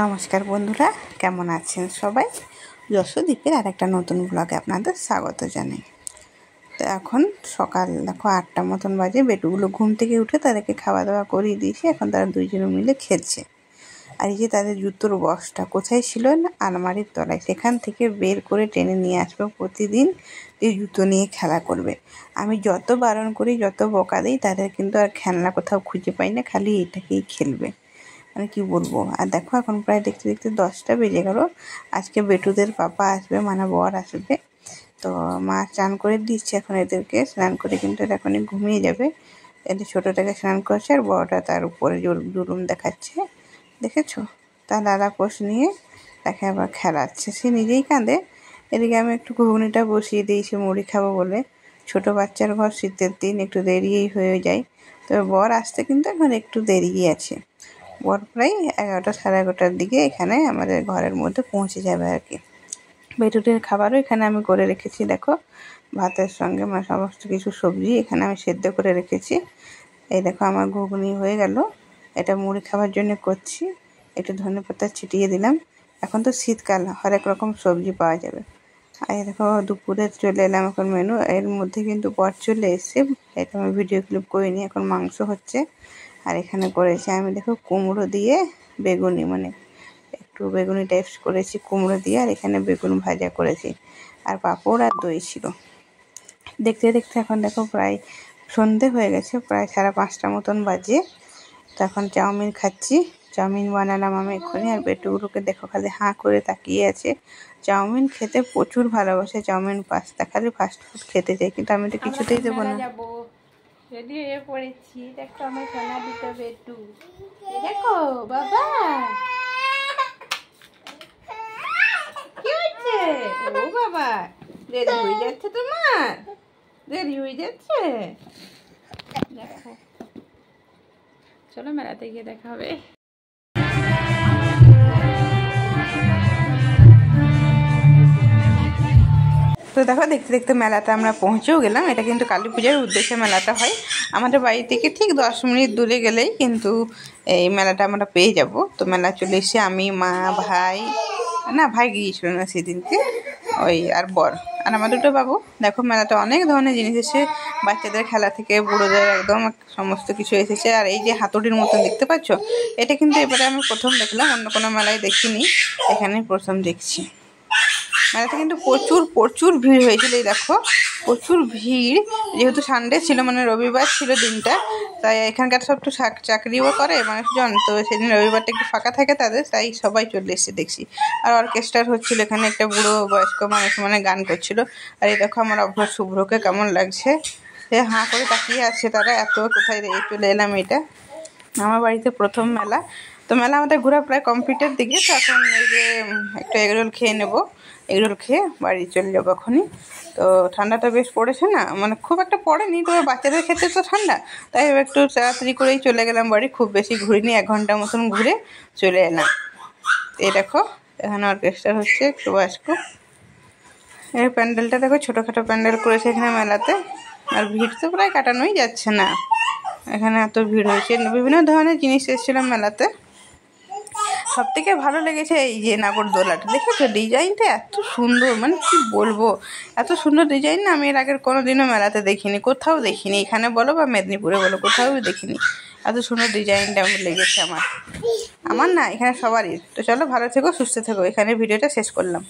নমস্কার বন্ধুরা, কেমন আছেন সবাই? যশোদ্বীপের আর একটা নতুন ব্লগে আপনাদের স্বাগত জানাই। তো এখন সকাল দেখো 8টা মতন বাজে। বেটুগুলো ঘুম থেকে উঠে তাদেরকে খাওয়া দাওয়া করিয়ে দিয়েছি। এখন তারা দুইজনে মিলে খেলছে। আর এই যে তাদের জুতোর বক্সটা কোথায় ছিল না, আলমারির তলায়, সেখান থেকে বের করে টেনে নিয়ে আসবে। প্রতিদিন এই জুতো নিয়ে খেলা করবে। আমি যত বারণ করি, যত বকা দিই, তাদের কিন্তু আর খেলনা কোথাও খুঁজে পাই না, খালি এটাকেই খেলবে। মানে কি বলবো। আর দেখো এখন প্রায় দেখতে দেখতে 10টা বেজে গেল। আজকে বেটুদের পাপা আসবে, মানে বর আসবে। তো মা স্নান করে দিচ্ছে এখন এদেরকে। স্নান করে কিন্তু এখনই ঘুমিয়ে যাবে। এদের ছোটোটাকে স্নান করছে আর বড়টা তার উপরে জুলুম দেখাচ্ছে, দেখেছো? তার লালা কোষ নিয়ে তাকে আবার খেলাচ্ছে, সে নিজেই কাঁদে। এদিকে আমি একটু ঘুগনিটা বসিয়ে দিয়েছি মুড়ি খাবো বলে। ছোট বাচ্চার ঘর, শীতের দিন একটু দেরিই হয়ে যায়। তবে বর আসতে কিন্তু এখন একটু দেরিই আছে। বর প্রায় 11টা সাড়ে 11টার দিকে এখানে আমাদের ঘরের মধ্যে পৌঁছে যাবে আর কি। বেটুদের খাবারও এখানে আমি করে রেখেছি। দেখো ভাতের সঙ্গে সমস্ত কিছু সবজি এখানে আমি সেদ্ধ করে রেখেছি। এই দেখো আমার ঘুগনি হয়ে গেল। এটা মুড়ি খাবার জন্য করছি। একটু ধনেপাতা ছিটিয়ে দিলাম। এখন তো শীতকাল, হরেক রকম সবজি পাওয়া যাবে। আর এই দেখো দুপুরে চলে এলাম এখন মেনু। এর মধ্যে কিন্তু বর চলে এসে, এটা আমি ভিডিও ক্লিপ করিনি। এখন মাংস হচ্ছে। আর এখানে করেছি আমি দেখো কুমড়ো দিয়ে বেগুনি, মানে একটু বেগুনি টাইপস করেছি কুমড়ো দিয়ে। আর এখানে বেগুন ভাজা করেছি, আর পাঁপড় আর দই ছিল। দেখতে দেখতে এখন দেখো প্রায় সন্ধে হয়ে গেছে, প্রায় 5:30 মতন বাজে। তো এখন চাউমিন খাচ্ছি। চাউমিন বানালাম আমি এক্ষুনি। আর বেটুগুলোকে দেখো খালি হাঁ করে তাকিয়ে আছে। চাউমিন খেতে প্রচুর ভালোবাসে, চাউমিন পাস্তা খালি ফাস্ট ফুড খেতে চাই, কিন্তু আমি তো কিছুতেই দেবো না। রেডি হয়ে পড়েছি। দেখো আমার সোনা দুটো বেটু। দেখো বাবা কি হচ্ছে। ও বাবা, দেরি হয়ে যাচ্ছে তোমার, দেরি হয়ে যাচ্ছে। দেখো চলো মেলাতে গিয়ে দেখা হবে। তো দেখো দেখতে দেখতে মেলাতে আমরা পৌঁছেও গেলাম। এটা কিন্তু কালী পূজার উদ্দেশ্যে মেলাটা হয়। আমাদের বাড়ি থেকে ঠিক 10 মিনিট দূরে গেলেই কিন্তু এই মেলাটা আমরা পেয়ে যাব। তো মেলা চলে এসে আমি, মা, ভাই, না ভাই গিয়েছিল না সেদিনকে, ওই আর বর আর আমার দুটো বাবু। দেখো মেলাটা অনেক ধরনের জিনিস এসে, বাচ্চাদের খেলা থেকে বুড়োদের একদম সমস্ত কিছু এসেছে। আর এই যে হাতুড়ির মতন দেখতে পাচ্ছ, এটা কিন্তু এবারে আমি প্রথম দেখলাম, অন্য কোনো মেলায় দেখিনি, এখানে প্রথম দেখছি। মেলাতে কিন্তু প্রচুর প্রচুর ভিড় হয়েছিল। এই দেখো প্রচুর ভিড়, যেহেতু সানডে ছিল, মানে রবিবার ছিল দিনটা, তাই এখানকার সব একটু চাকরিও করে মানুষজন, তো সেদিন রবিবারটা একটু ফাঁকা থাকে তাদের, তাই সবাই চলে এসেছে দেখছি। আর অর্কেস্ট্রার হচ্ছিল এখানে, একটা বুড়ো বয়স্ক মানুষ মানে গান করছিল। আর এই দেখো আমার অভ্র শুভ্রকে কেমন লাগছে, সে হাঁ করে তাকিয়ে আছে তারা, এত কোথায় চলে এলাম। এটা আমার বাড়িতে প্রথম মেলা। তো মেলা আমাদের ঘোরা প্রায় কমপ্লিটের দিকে। তো এখন এই যে একটু এগরোল খেয়ে নেবো, এগরোল খেয়ে বাড়ি চলে যাবো এখনই। তো ঠান্ডাটা বেশ পড়েছে না, মানে খুব একটা পড়েনি, তবে বাচ্চাদের ক্ষেত্রে তো ঠান্ডা, তাই একটু তাড়াতাড়ি করেই চলে গেলাম বাড়ি। খুব বেশি ঘুরিনি, 1 ঘন্টা মতন ঘুরে চলে এলাম। এই দেখো এখানে অর্কেস্ট্রা হচ্ছে, একটু বয়স্ক। এই প্যান্ডেলটা দেখো, ছোটোখাটো প্যান্ডেল করেছে এখানে মেলাতে। আর ভিড় তো প্রায় কাটানোই যাচ্ছে না, এখানে এত ভিড় হয়েছে। বিভিন্ন ধরনের জিনিস এসেছিলাম মেলাতে। সব থেকে ভালো লেগেছে এই যে নাগরদোলাটা, দেখেছো ডিজাইনটা এত সুন্দর, মানে কি বলবো, এত সুন্দর ডিজাইন না আমি এর আগের কোনো দিনও মেলাতে দেখিনি, কোথাও দেখিনি, এখানে বলো বা মেদিনীপুরে বলো, কোথাও দেখিনি। এত সুন্দর ডিজাইনটা আমার লেগেছে আমার না, এখানে সবারই। তো চলো ভালো থেকো, সুস্থ থেকো, এখানে ভিডিওটা শেষ করলাম।